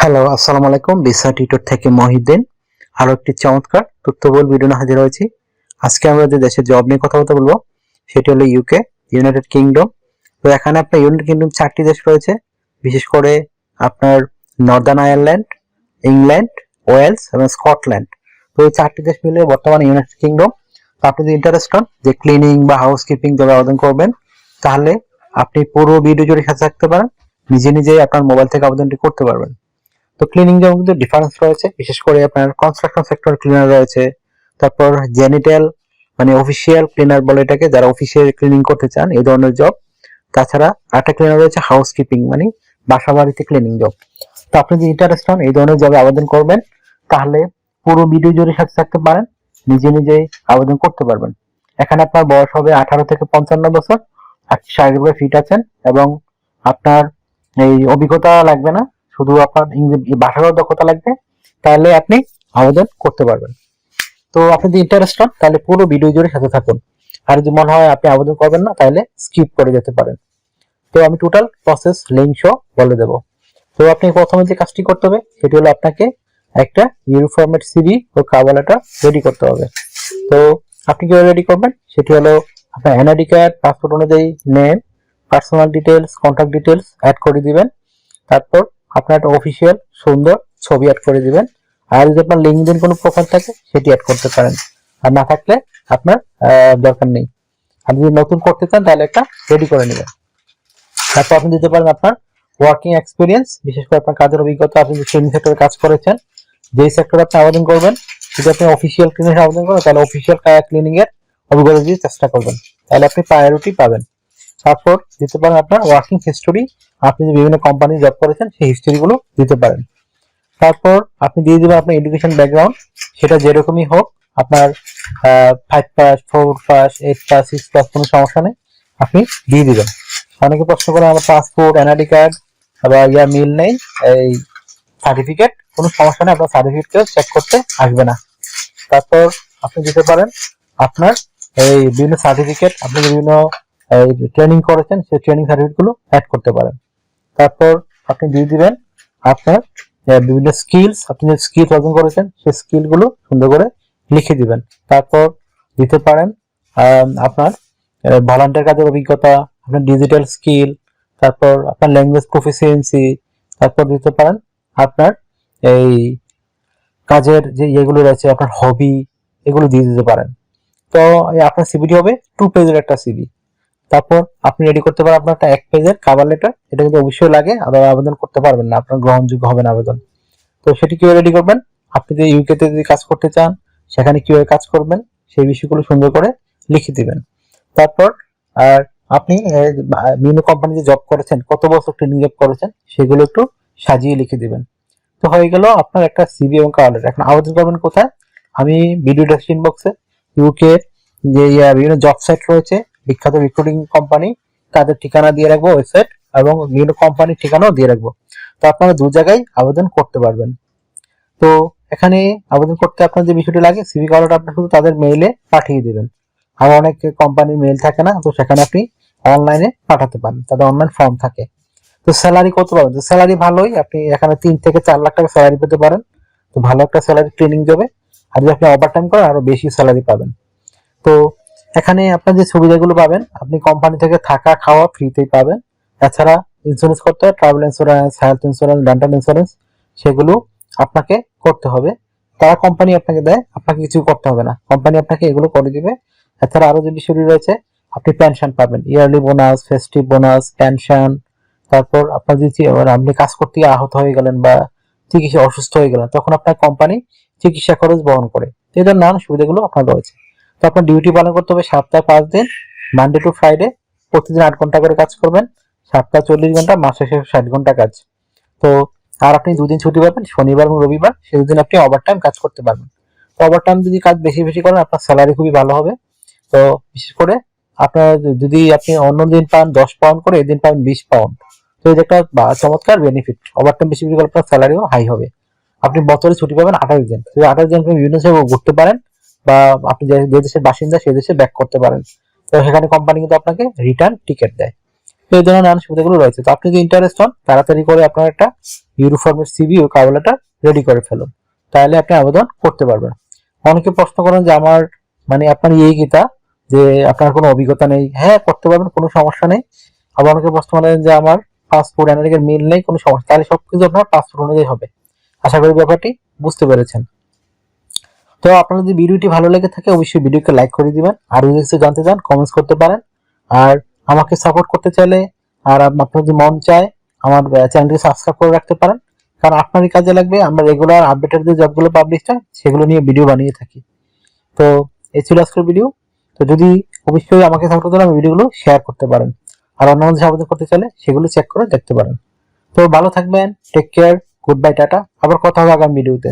Hello, আসসালামু আলাইকুম। Visa tutor থেকে মহিউদ্দিন আরো একটি চমৎকার তথ্যবহুল ভিডিও নিয়ে হাজির হয়েছি। আজকে আমরা যে দেশের জব নিয়ে কথা বলবো সেটি হলো ইউকে, ইউনাইটেড কিংডম। তো এখানে আপনার ইউনাইটেড কিংডম 4টি দেশ রয়েছে, বিশেষ করে আপনার নর্দার্ন আয়ারল্যান্ড, ইংল্যান্ড, ওয়েলস এবং স্কটল্যান্ড। তো এই 4টি দেশ মিলে বর্তমানে ইউনাইটেড কিংডম। তো আপনি যদি ইন্টারেস্ট হন যে ক্লিনিং বা হাউসকিপিং জবে আবেদন করবেন, তাহলে আপনি পুরো ভিডিও জুড়ে সাথে থাকতে পারেন, নিজে নিজেই আপনার মোবাইল থেকে আবেদনটি করতে পারবেন। তো ক্লিনিং জব কিন্তু ডিফারেন্স রয়েছে, বিশেষ করে আপনার কনস্ট্রাকশন সেক্টর ক্লিনার রয়েছে, তারপর জেনিটাল মানে অফিসিয়াল ক্লিনার বলে এটাকে, যারা অফিসিয়াল ক্লিনিং করতে চান এই ধরনের জব। তাছাড়া আরেকটা ক্লিনার রয়েছে হাউসকিপিং মানে বাসা বাড়িতে ক্লিনিং জব। তো আপনি যদি ইন্টারেস্ট হন এই ধরনের জবে আবেদন করবেন, তাহলে পুরো ভিডিও জুড়ে সাথে থাকতে পারেন, নিজে নিজেই আবেদন করতে পারবেন। এখানে আপনার বয়স হবে 18 থেকে 55 বছর, আপনি শারীরিকভাবে ফিট আছেন এবং আপনার এই অভিজ্ঞতা লাগবে না, শুধু আপনার ইংরেজি ভাষার দক্ষতা লাগবে, তাহলে আপনি আবেদন করতে পারবেন। তো আপনি যদি ইন্টারেস্ট হন তাহলে পুরো ভিডিও জুড়ে সাথে থাকুন, আর যদি মনে হয় আপনি আবেদন করবেন না তাহলে স্কিপ করে যেতে পারেন। তো আমি টোটাল প্রসেস লিঙ্ক সহ বলে দেব। তো আপনি প্রথমে যে কাজটি করতে হবে সেটি হলো আপনাকে একটা ইউনিফর্মেট সিভি ও কভার লেটার রেডি করতে হবে। তো আপনি কিভাবে রেডি করবেন সেটি হলো আপনার এনআইডি কার্ড, পাসপোর্ট অনুযায়ী name, personal details, contact details add করে দিবেন। তারপর আপনার একটা অফিসিয়াল সুন্দর ছবি অ্যাড করে দিবেন। আর যদি আপনার লিঙ্কডইন কোনো প্রোফাইল থাকে সেটি অ্যাড করতে পারেন, আর না থাকলে আপনার দরকার নেই। আপনি যদি নতুন করতে চান তাহলে একটা রেডি করে নেবেন। তারপর আপনি দিতে পারেন আপনার ওয়ার্কিং এক্সপিরিয়েন্স, বিশেষ করে আপনার কাজের অভিজ্ঞতা। আপনি যদি ক্লিনিং সেক্টরে কাজ করেছেন, যেই সেক্টরে আপনি আবেদন করবেন, যদি আপনি অফিসিয়াল ক্লিনিং আবেদন করেন তাহলে অফিসিয়াল ক্লিনিং এর অভিজ্ঞতা দিয়ে চেষ্টা করবেন, তাহলে আপনি প্রায়োরিটি পাবেন। তারপর দিতে পারেন আপনার ওয়ার্কিং হিস্টোরি, আপনি যে বিভিন্ন কোম্পানি জব করেছেন সেই হিস্টোরি গুলো দিতে পারেন। তারপর আপনি দিয়ে দিবেন আপনার এডুকেশন ব্যাকগ্রাউন্ড, সেটা যেরকমই হোক, আপনার 5 পাস, 4 পাস, 8 পাস, 6 পাস, কোনো সমস্যা নেই, আপনি দিয়ে দিবেন। অনেকে প্রশ্ন করে আমার পাসপোর্ট, এনআইডি কার্ড বা মিল নেই, এই সার্টিফিকেট, কোনো সমস্যা নেই, আপনার সার্টিফিকেট চেক করতে আসবে না। তারপর আপনি দিতে পারেন আপনার এই বিভিন্ন সার্টিফিকেট, আপনি বিভিন্ন ট্রেনিং করেছেন সেই ট্রেনিং সার্টিফিকেট গুলো অ্যাড করতে পারেন। তারপর আপনি দিয়ে দিবেন আপনার বিভিন্ন স্কিলস, আপনি যে স্কিল অর্জন করেছেন সেই স্কিল গুলো সুন্দর করে লিখে দিবেন। তারপর দিতে পারেন আপনার ভলান্টিয়ার কাজের অভিজ্ঞতা, আপনার ডিজিটাল স্কিল, তারপর আপনার ল্যাঙ্গুয়েজ প্রফিসিয়েন্সি। তারপর দিতে পারেন আপনার এই কাজের যে ইয়েগুলো রয়েছে, আপনার হবি, এগুলো দিয়ে দিতে পারেন। তো আপনার সিভিটি হবে 2 পেজের একটা সিভি। তারপর আপনি রেডি করতে পারেন আপনার একটা 1 পেজের কভার লেটার, এটা কিন্তু অবশ্যই লাগে, আবার আবেদন করতে পারবেন না, আপনার গ্রহণযোগ্য হবে না আবেদন। তো সেটি কিভাবে রেডি করবেন, আপনি যে ইউকে তে যদি কাজ করতে চান সেখানে কিভাবে কাজ করবেন সেই বিষয়গুলো সুন্দর করে লিখে দিবেন। তারপর আর আপনি বিভিন্ন কোম্পানিতে জব করেছেন, কত বছর ট্রেনিং জব করেছেন সেগুলো একটু সাজিয়ে লিখে দিবেন। তো হয়ে গেল আপনার একটা সিভি এবং কভার লেটার। এখন আবেদন করবেন কোথায়, আমি ভিডিও ডেসক্রিপশন বক্সে ইউকে যে বিভিন্ন জব সাইট রয়েছে, বিখ্যাত রিক্রুটিং কোম্পানি, তাদের ঠিকানা দিয়ে রাখবো, ওয়েবসাইট, এবং বিভিন্ন কোম্পানির ঠিকানাও দিয়ে রাখবো। তো আপনারা দু জায়গায় আবেদন করতে পারবেন। তো এখানে আবেদন করতে আপনার যে বিষয়টি লাগে, সিভি কভারটা আপনি শুধু তাদের মেইলে পাঠিয়ে দিবেন। আর অনেক কোম্পানির মেইল থাকে না, তো সেখানে আপনি অনলাইনে পাঠাতে পারেন, তাদের অনলাইন ফর্ম থাকে। তো স্যালারি কত পাবেন, তো স্যালারি ভালোই, আপনি এখানে 3 থেকে 4 লাখ টাকা স্যালারি পেতে পারেন। তো ভালো একটা স্যালারি ট্রেনিং যাবে, আর যদি আপনি ওভারটাইম করেন আরো বেশি স্যালারি পাবেন। তো এখানে আপনার যে সুবিধাগুলো পাবেন, আপনি কোম্পানি থেকে থাকা খাওয়া ফ্রিতেই পাবেন। এছাড়া ইন্স্যুরেন্স করতে হয়, travel insurance, health insurance, dental insurance, সেগুলো আপনাকে করতে হবে। তারা কোম্পানি আপনাকে দেয়, আপনাকে কিছু করতে হবে না, কোম্পানি আপনাকে এগুলো করে দিবে। এছাড়া আরো যে বিষয়টি রয়েছে, আপনি পেনশন পাবেন, yearly bonus, festive bonus, pension. তারপর আপনার যদি আপনি কাজ করতে গিয়ে আহত হয়ে গেলেন বা চিকিৎসা অসুস্থ হয়ে গেলেন, তখন আপনার কোম্পানি চিকিৎসা খরচ বহন করে। এদের নানান সুবিধাগুলো আপনার রয়েছে। তো আপনার ডিউটি পালন করতে হবে সপ্তাহে 5 দিন, মানডে টু ফ্রাইডে, প্রতিদিন 8 ঘন্টা করে কাজ করবেন, সপ্তাহে 40 ঘন্টা, মাসে 60 ঘন্টা কাজ। তো আর আপনি 2 দিন ছুটি পাবেন, শনিবার এবং রবিবার, সেই দিন আপনি ওভারটাইম কাজ করতে পারবেন। তো ওভারটাইম যদি কাজ বেশি বেশি করেন আপনার স্যালারি খুবই ভালো হবে। তো বিশেষ করে আপনার যদি আপনি অন্য দিন পান 10 পাউন্ড করে, এদিন পাবেন 20 পাউন্ড। তো এই যে একটা চমৎকার বেনিফিট, ওভারটাইম বেশি বেশি করলে আপনার স্যালারিও হাই হবে। আপনি বছরে ছুটি পাবেন 28 দিন, তো 28 দিন আপনি বিভিন্ন জায়গায় ঘুরতে পারেন, বা আপনি যে দেশের বাসিন্দা সেই দেশে ব্যাক করতে পারেন। তো সেখানে কোম্পানি কিন্তু আপনাকে রিটার্ন টিকিট দেয়। তো এই ধরনের নানান সুবিধাগুলো রয়েছে। তো আপনি যদি ইন্টারেস্ট হন, তাড়াতাড়ি করে আপনার একটা ইউরোফর্মের সিভি ও কভার লেটার রেডি করে ফেলুন, তাহলে আপনি আবেদন করতে পারবেন। অনেকে প্রশ্ন করেন যে আমার মানে আপনার এই গীতা যে আপনার কোনো অভিজ্ঞতা নেই। হ্যাঁ, করতে পারবেন, কোনো সমস্যা নেই। আবার অনেকে প্রশ্ন করেন যে আমার পাসপোর্ট এনআরআই মিল নেই, কোনো সমস্যা, তাহলে সবকিছু আপনার পাসপোর্ট অনুযায়ী হবে। আশা করি ব্যাপারটি বুঝতে পেরেছেন। তো আপনার যদি ভিডিওটি ভালো লেগে থাকে অবশ্যই ভিডিওকে লাইক করে দিবেন, আর যদি কিছু জানতে চান কমেন্টস করতে পারেন। আর আমাকে সাপোর্ট করতে চাইলে আর আপনার যদি মন চায় আমার চ্যানেলটি সাবস্ক্রাইব করে রাখতে পারেন, কারণ আপনারই কাজে লাগবে। আমরা রেগুলার আপডেটেড যে জবগুলো পাবলিশ হয় সেগুলো নিয়ে ভিডিও বানিয়ে থাকি। তো এই ছিল আজকের ভিডিও। তো যদি অবশ্যই আমাকে সাপোর্ট করতে হলে ভিডিওগুলো শেয়ার করতে পারেন, আর অন্য মানুষ আবেদন করতে চাইলে সেগুলো চেক করে দেখতে পারেন। তো ভালো থাকবেন, take care, good bye, tata. আবার কথা হবে আগামী ভিডিওতে।